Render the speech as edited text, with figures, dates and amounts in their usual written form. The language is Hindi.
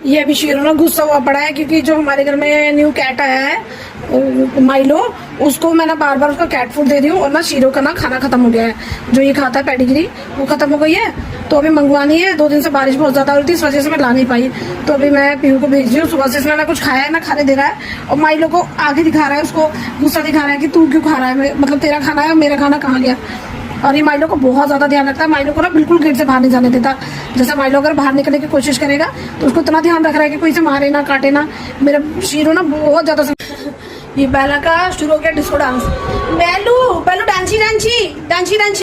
ये अभी शीरो ना गुस्सा हुआ पड़ा है क्योंकि जो हमारे घर में न्यू कैट आया है माइलो, उसको मैं ना बार बार उसका कैट फूड दे रही हूँ और ना शीरो का ना खाना खत्म हो गया है। जो ये खाता है पेडिग्री वो खत्म हो गई है, तो अभी मंगवानी है। 2 दिन से बारिश बहुत ज्यादा हो रही थी, इस वजह से मैं ला नहीं पाई। तो अभी मैं पीहू को भेज रही हूँ। सुबह से इसने ना कुछ खाया है ना खाने दे रहा है, और माइलो को आगे दिखा रहा है, उसको गुस्सा दिखा रहा है कि तू क्यों खा रहा है, मतलब तेरा खाना है और मेरा खाना कहाँ गया। और ये माइलो को बहुत ज्यादा ध्यान रखता है। माइलो को ना बिल्कुल गेट से बाहर नहीं जाने देता। जैसे माइलो अगर बाहर निकलने की कोशिश करेगा तो उसको इतना ध्यान रख रहा है कि कोई इसे मारे ना काटे ना। मेरा शीरो ना बहुत ज्यादा ये बेला का शुरू हो गया डिस्को डांस। बेलू बेलू डांसी डांसी डांसी डांसी।